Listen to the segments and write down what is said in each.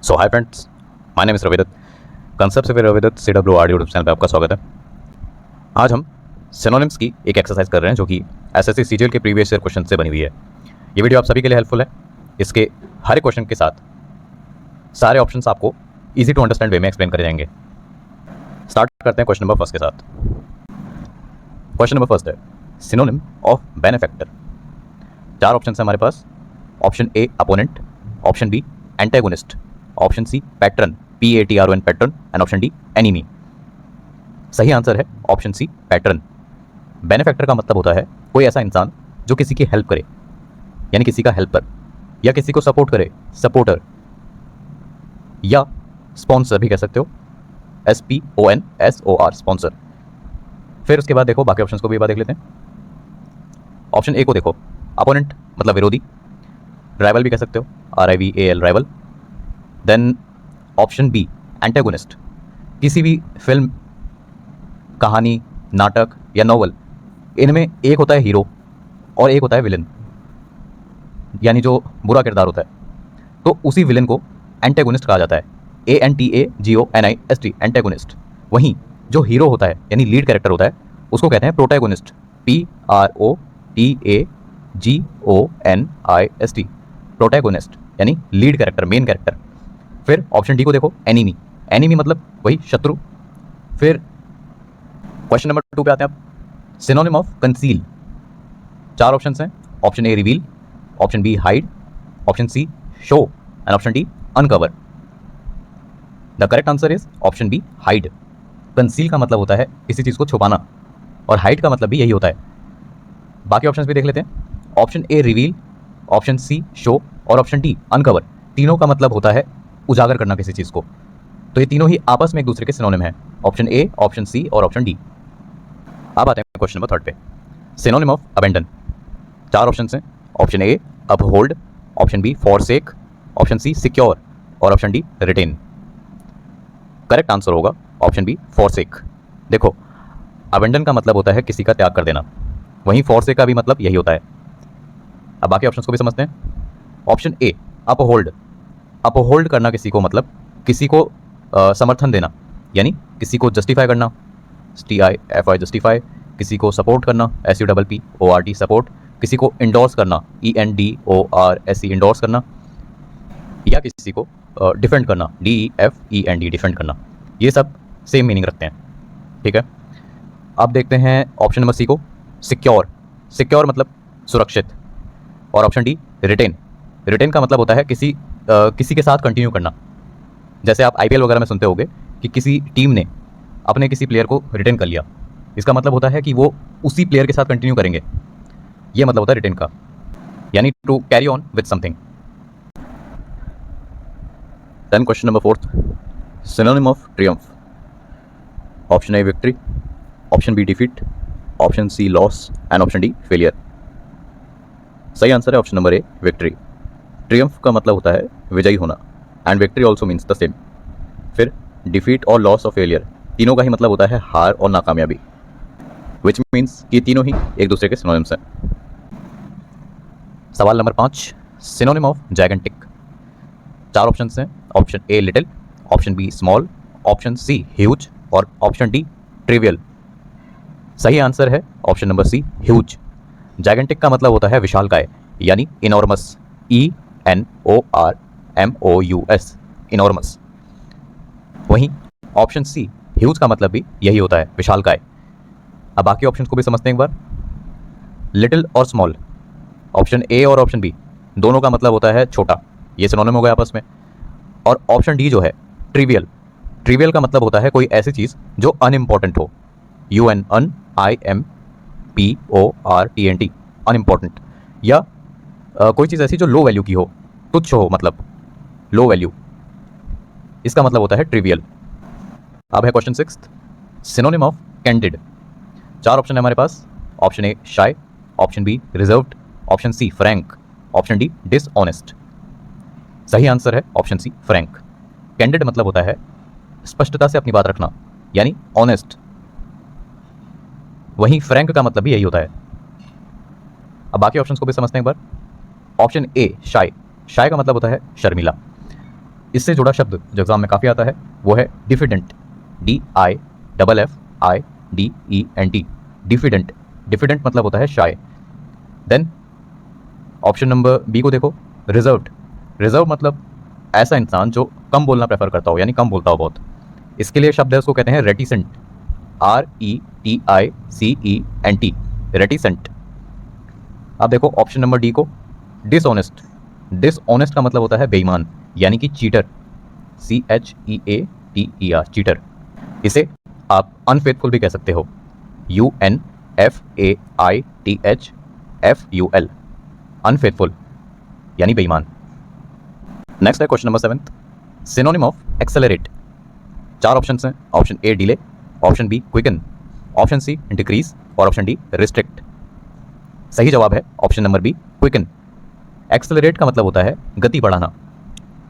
So hi friends, my name is Ravidatt. Concept से Ravidatt CWR YouTube channel पे आपका स्वागत है। आज हम सिनोनिम्स की एक एक्सरसाइज कर रहे हैं जो कि एसएससी सीजीएल के प्रीवियस ईयर क्वेश्चन से बनी हुई है। ये वीडियो आप सभी के लिए हेल्पफुल है। इसके हर एक क्वेश्चन के साथ सारे ऑप्शंस आपको ईजी टू अंडरस्टैंड वे में एक्सप्लेन करे जाएंगे। स्टार्ट करते हैं क्वेश्चन नंबर फर्स्ट के साथ। क्वेश्चन नंबर फर्स्ट है सिनोनिम ऑफ बेनेफैक्टर। चार ऑप्शन है हमारे पास। Option A opponent, option B antagonist, option C patron PATRON patron and option D enemy. सही आंसर है ऑप्शन सी पैट्रन। बेनेफैक्टर का मतलब होता है कोई ऐसा इंसान जो किसी की हेल्प करे, यानी किसी का हेल्पर, या किसी को सपोर्ट करे, सपोर्टर, या स्पॉन्सर भी कह सकते हो, SPONSOR स्पॉन्सर। फिर उसके बाद देखो बाकी ऑप्शंस को भी एक बार देख लेते हैं। ऑप्शन ए को देखो, अपोनेंट मतलब विरोधी, राइवल भी कह सकते हो, RIVAL rival. Then option B antagonist, किसी भी फिल्म, कहानी, नाटक या नॉवल, इनमें एक होता है हीरो और एक होता है विलन, यानी जो बुरा किरदार होता है, तो उसी विलन को एंटेगोनिस्ट कहा जाता है। ANTAGONIST antagonist. वहीं जो हीरो होता है यानी लीड कैरेक्टर होता है उसको कहते हैं प्रोटैगोनिस्ट, PROTAGONIST प्रोटैगोनिस्ट, यानी लीड कैरेक्टर, मेन कैरेक्टर। फिर ऑप्शन डी को देखो, एनिमी। एनिमी मतलब वही शत्रु। फिर क्वेश्चन नंबर 2 पे आते हैं आप। Synonym of conceal. चार ऑप्शंस हैं। Option A reveal, option B hide, option C show and option D uncover. The correct answer is option B hide. Conceal का मतलब होता है किसी चीज़ को छुपाना, और हाइड का मतलब भी यही होता है। बाकी ऑप्शंस भी देख लेते हैं। Option A reveal, option C show और ऑप्शन डी अनकवर, तीनों का मतलब होता है उजागर करना किसी चीज़ को। तो ये तीनों ही आपस में एक दूसरे के सिनोनिम हैं, ऑप्शन ए, ऑप्शन सी और ऑप्शन डी। अब आते हैं क्वेश्चन नंबर 3 पे। Synonym of abandon. चार ऑप्शन हैं। Option A uphold, option B forsake, option C secure और option D retain. Correct answer होगा ऑप्शन बी फॉरसेक। देखो, अबेंडन का मतलब होता है किसी का त्याग कर देना, वहीं फॉरसेक का भी मतलब यही होता है। अब बाकी ऑप्शंस को भी समझते हैं। Option A uphold. अपहोल्ड करना किसी को मतलब किसी को समर्थन देना, यानी किसी को जस्टिफाई करना, STIFI जस्टिफाई, किसी को सपोर्ट करना, SUPPORT सपोर्ट, किसी को इंडोर्स करना, ENDORSE इंडोर्स करना, या किसी को डिफेंड करना, DEFEND डिफेंड करना। ये सब सेम मीनिंग रखते हैं, ठीक है। अब देखते हैं ऑप्शन नंबर सी को, सिक्योर। सिक्योर मतलब सुरक्षित, और ऑप्शन डी रिटेन। रिटेन का मतलब होता है किसी के साथ कंटिन्यू करना। जैसे आप IPL वगैरह में सुनते होगे कि किसी टीम ने अपने किसी प्लेयर को रिटेन कर लिया, इसका मतलब होता है कि वो उसी प्लेयर के साथ कंटिन्यू करेंगे। ये मतलब होता है रिटेन का, यानी to carry on with something. Then question number 4, synonym of triumph. Option A victory, option B defeat, option C loss and option D failure. सही आंसर है option number A victory. Triumph का मतलब होता है विजयी होना, and victory also means the same. फिर defeat और लॉस और फेलियर, तीनों का ही मतलब होता है हार और नाकामयाबी, विच मीन्स कि तीनों ही एक दूसरे के सिनोनिम्स हैं। सवाल नंबर 5, सिनोनिम ऑफ जायगेंटिक। चार ऑप्शन हैं। Option A little, option B small, option C huge और ऑप्शन डी ट्रिवियल। सही आंसर है option number C huge. Gigantic का मतलब होता है विशालकाय, यानी इनॉर्मस, ENORMOUS इनॉर्मस। वहीं ऑप्शन सी ह्यूज का मतलब भी यही होता है, विशालकाय। अब बाकी ऑप्शंस को भी समझते हैं एक बार। लिटिल और स्मॉल, ऑप्शन ए और ऑप्शन बी दोनों का मतलब होता है छोटा, ये सिनोनिम हो गया आपस में। और ऑप्शन डी जो है ट्रिवियल, ट्रिवियल का मतलब होता है कोई ऐसी चीज़ जो अनइम्पॉर्टेंट हो, UNIMPORTANT अनइम्पॉर्टेंट, या कोई चीज़ ऐसी जो लो वैल्यू की हो, तुच्छ हो, मतलब लो वैल्यू, इसका मतलब होता है ट्रिवियल। अब है क्वेश्चन 6, सिनोनिम ऑफ कैंडिड। चार ऑप्शन है हमारे पास। Option A shy, option B reserved, option C frank, option D dishonest. सही आंसर है ऑप्शन सी फ्रैंक। कैंडिड मतलब होता है स्पष्टता से अपनी बात रखना, यानी ऑनेस्ट। वहीं फ्रैंक का मतलब भी यही होता है। अब बाकी ऑप्शंस को भी समझते हैं एक बार। ऑप्शन ए शाय, शाय का मतलब होता है शर्मिला। इससे जुड़ा शब्द जो एग्जाम में काफ़ी आता है वो है डिफिडेंट, DIFFIDENT, डिफिडेंट। डिफिडेंट मतलब होता है शाय। देन ऑप्शन नंबर बी को देखो, रिजर्व्ड। रिजर्व मतलब ऐसा इंसान जो कम बोलना प्रेफर करता हो, यानी कम बोलता हो बहुत। इसके लिए शब्द है, उसको कहते हैं रेटिसेंट, RETICENT, रेटिसेंट। अब देखो ऑप्शन नंबर डी को, डिसऑनेस्ट। डिसऑनेस्ट का मतलब होता है बेईमान, यानी कि चीटर, CHEATER, चीटर। इसे आप अनफेथफुल भी कह सकते हो, UNFAITHFUL, अनफेथफुल यानी बेईमान। नेक्स्ट है question number 7, synonym of accelerate. 4 option हैं, option A delay, option B quicken, option C decrease और ऑप्शन डी रिस्ट्रिक्ट। सही जवाब है option number B, quicken. Accelerate का मतलब होता है गति बढ़ाना,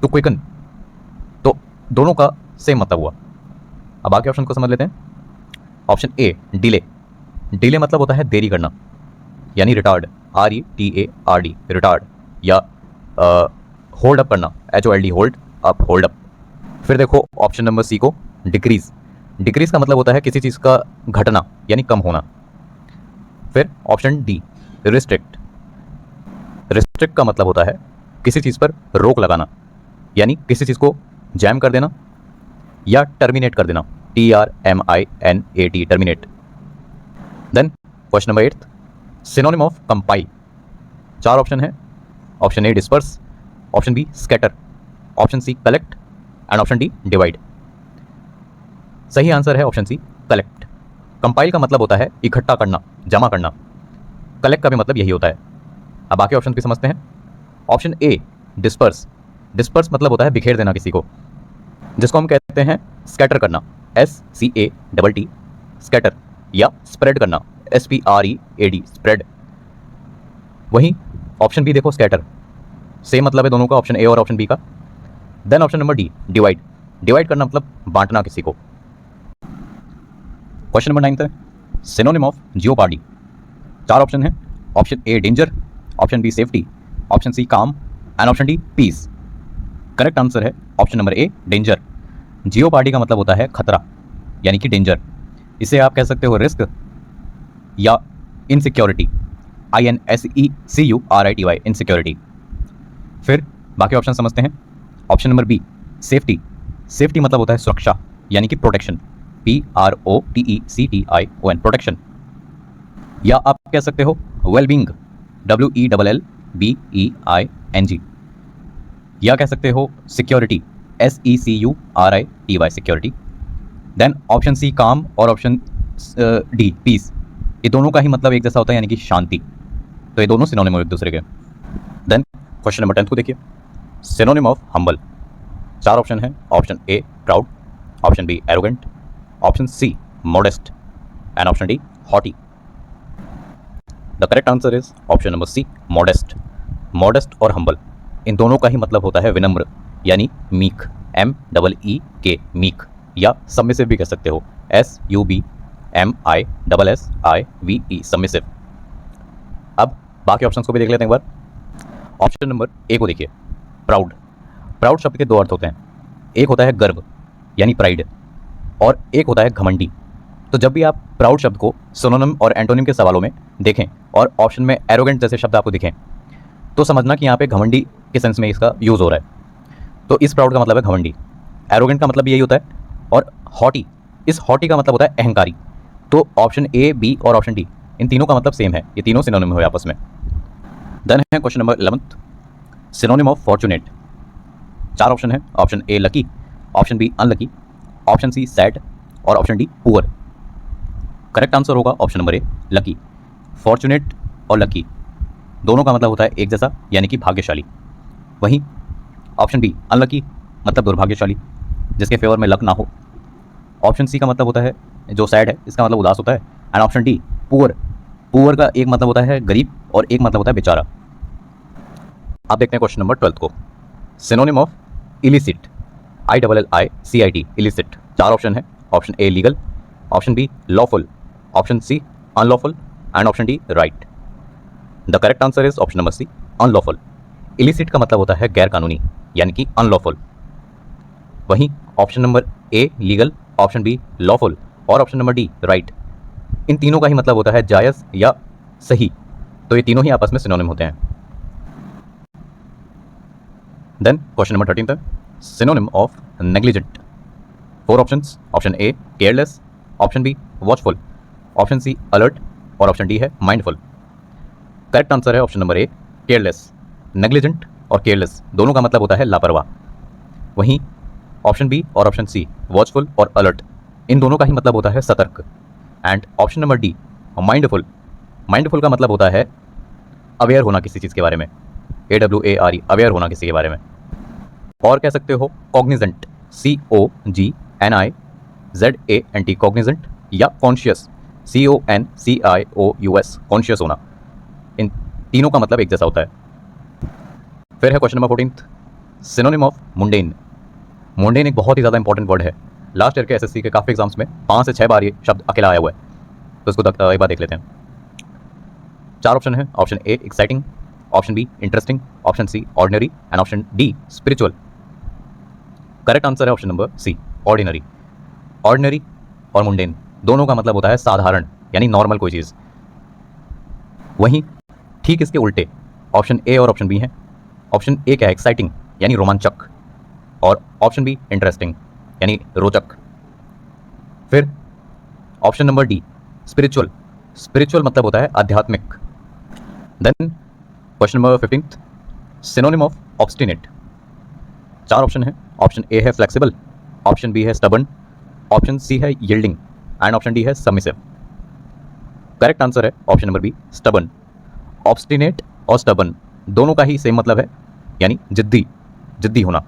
टू क्विकन, तो दोनों का सेम मतलब हुआ। अब बाकी ऑप्शन को समझ लेते हैं। Option A delay. डिले मतलब होता है देरी करना, यानी रिटार्ड, RETARD, रिटार्ड, या होल्ड अप करना, HOLD, hold up, hold up. फिर देखो ऑप्शन नंबर सी को, डिक्रीज। डिक्रीज का मतलब होता है किसी चीज़ का घटना, यानी कम होना। फिर ऑप्शन डी रिस्ट्रिक्ट। रिस्ट्रिक्ट का मतलब होता है किसी चीज़ पर रोक लगाना, यानी किसी चीज़ को जैम कर देना या टर्मिनेट कर देना, TRMINAT, terminate. Then question number 8, synonym of compile. 4 option है, option A disperse, option B scatter, option C collect and option D divide. सही आंसर है ऑप्शन सी कलेक्ट। कंपाइल का मतलब होता है इकट्ठा करना, जमा करना। कलेक्ट का भी मतलब यही होता है। अब बाकी ऑप्शन भी समझते हैं। Option A disperse. डिस्पर्स मतलब होता है बिखेर देना किसी को, जिसको हम कहते हैं स्कैटर करना, SCATT, स्कैटर, या स्प्रेड करना, SPREAD, स्प्रेड। वहीं ऑप्शन बी देखो स्कैटर, सेम मतलब है दोनों का, ऑप्शन ए और ऑप्शन बी का। Then option number D divide. Divide करना मतलब बांटना किसी को। क्वेश्चन नंबर 9 है, सिनोनिम ऑफ जियोपार्डी। 4 ऑप्शन है, option A danger, option B safety, option C calm and option D peace. Correct answer है option number A danger. Jeopardy का मतलब होता है खतरा, यानी कि डेंजर। इसे आप कह सकते हो रिस्क या इनसिक्योरिटी, INSECURITY, इनसिक्योरिटी। फिर बाकी ऑप्शन समझते हैं। Option number B safety. Safety मतलब होता है सुरक्षा, यानी कि प्रोटेक्शन, PROTECTION, प्रोटेक्शन। या आप कह सकते हो वेलबींग, WELLBEING। या कह सकते हो security, SECURITY, security. Then option C calm और ऑप्शन डी पीस, ये दोनों का ही मतलब एक जैसा होता है, यानी कि शांति। तो ये दोनों सिनोनिम हो एक दूसरे के। देन क्वेश्चन नंबर 10 को देखिए, सिनोनिम ऑफ हम्बल। 4 ऑप्शन है, option A proud, option B arrogant, option C modest and option D haughty. The correct answer is option number C modest. Modest और हम्बल इन दोनों का ही मतलब होता है विनम्र, यानी मीक, MEEK, मीक, या सबमिसिव भी कह सकते हो, SUBMISSIVE, सबमिसिव। अब बाकी ऑप्शंस को भी देख लेते हैं एक बार। ऑप्शन नंबर ए को देखिए, प्राउड। प्राउड शब्द के 2 अर्थ होते हैं, एक होता है गर्व, यानी प्राइड, और एक होता है घमंडी। तो जब भी आप प्राउड शब्द को सिनोनिम और एंटोनिम के सवालों में देखें और ऑप्शन में एरोगेंट जैसे शब्द आपको दिखें, तो समझना कि यहाँ पे घमंडी के सेंस में इसका यूज़ हो रहा है। तो इस प्राउड का मतलब है घमंडी, एरोगेंट का मतलब यही होता है, और हॉटी, इस हॉटी का मतलब होता है अहंकारी। तो ऑप्शन ए, बी और ऑप्शन डी, इन तीनों का मतलब सेम है, ये तीनों सिनोनिम हुए आपस में। देन है question number 11, synonym of fortunate. 4 option है, option A lucky, option B unlucky, option C sad और option D poor. Correct answer होगा option number A lucky. Fortunate और लकी दोनों का मतलब होता है एक जैसा, यानी कि भाग्यशाली। वहीं ऑप्शन बी अनलकी मतलब दुर्भाग्यशाली, जिसके फेवर में लक ना हो। ऑप्शन सी का मतलब होता है जो सैड है, इसका मतलब उदास होता है। And option D poor, poor का एक मतलब होता है गरीब और एक मतलब होता है बेचारा। आप देखते हैं क्वेश्चन नंबर 12 को, synonym of illicit, ILLICIT, illicit. 4 option है, option A legal, option B lawful, option C unlawful and option D right. The correct answer is option number C unlawful. Illicit का मतलब होता है गैर कानूनी, यानी कि अनलॉफुल। वहीं ऑप्शन नंबर ए लीगल, ऑप्शन बी लॉफुल और ऑप्शन नंबर डी राइट, इन तीनों का ही मतलब होता है जायज़ या सही। तो ये तीनों ही आपस में सिनोनिम होते हैं। देन क्वेश्चन नंबर 13 है synonym of negligent. 4 options, option A careless, option B watchful, option C alert और ऑप्शन डी है माइंडफुल। करेक्ट आंसर है option number A careless. Negligent और केयरलेस दोनों का मतलब होता है लापरवाह। वहीं ऑप्शन बी और ऑप्शन सी वॉचफुल और अलर्ट, इन दोनों का ही मतलब होता है सतर्क। And option number D mindful, mindful का मतलब होता है अवेयर होना किसी चीज़ के बारे में, AWARE, अवेयर होना किसी के बारे में। और कह सकते हो कॉग्निजेंट, COGNIZANT, कॉग्निजेंट, या कॉन्शियस, CONCIOUS, कॉन्शियस होना। इन तीनों का मतलब एक जैसा होता है। फिर है question number 14, synonym of mundane. Mundane एक बहुत ही ज़्यादा इंपॉर्टेंट वर्ड है। लास्ट ईयर के SSC के काफ़ी एग्जाम्स में 5 से 6 बार ये शब्द अकेला आया हुआ है, तो इसको एक बार देख लेते हैं। 4 ऑप्शन है, option A exciting, option B interesting, option C ordinary and option D spiritual. Correct answer है option number C ordinary. Ordinary और मुंडेन दोनों का मतलब होता है साधारण यानी नॉर्मल कोई चीज़। वहीं ठीक इसके उल्टे ऑप्शन ए और ऑप्शन बी हैं। ऑप्शन ए क्या है, एक्साइटिंग यानी रोमांचक, और ऑप्शन बी इंटरेस्टिंग यानी रोचक। फिर option number D spiritual, spiritual मतलब होता है आध्यात्मिक। Then question number 15, synonym of obstinate. 4 option है, ऑप्शन ए है फ्लेक्सिबल, ऑप्शन बी है स्टबर्न, ऑप्शन सी है यील्डिंग एंड ऑप्शन डी है सबमिसिव। करेक्ट आंसर है option number B stubborn. Obstinate और स्टबर्न दोनों का ही सेम मतलब है, यानी जिद्दी, जिद्दी होना।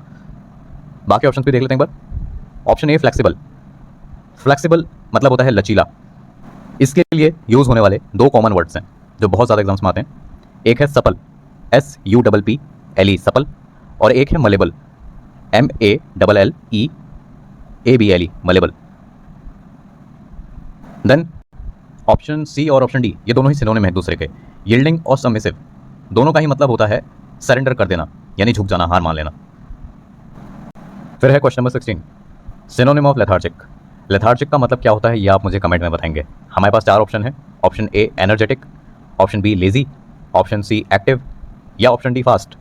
बाकी ऑप्शन भी देख लेते हैं एक बार। ऑप्शन ए फ्लेक्सिबल, फ्लेक्सिबल मतलब होता है लचीला। इसके लिए यूज़ होने वाले 2 कॉमन वर्ड्स हैं जो बहुत ज़्यादा एग्जाम्स में आते हैं। एक है सपल, SUPPLE सपल, और एक है मलेबल, MALLEABLE मलेबल। देन ऑप्शन सी और ऑप्शन डी ये दोनों ही सिनोनिम है एक दूसरे के। यील्डिंग और सबमिसिव दोनों का ही मतलब होता है सरेंडर कर देना यानी झुक जाना, हार मान लेना। फिर है question number 16, synonym of lethargic. Lethargic का मतलब क्या होता है ये आप मुझे कमेंट में बताएंगे। हमारे पास 4 ऑप्शन है, option A energetic, option B lazy, option C active या ऑप्शन डी फास्ट।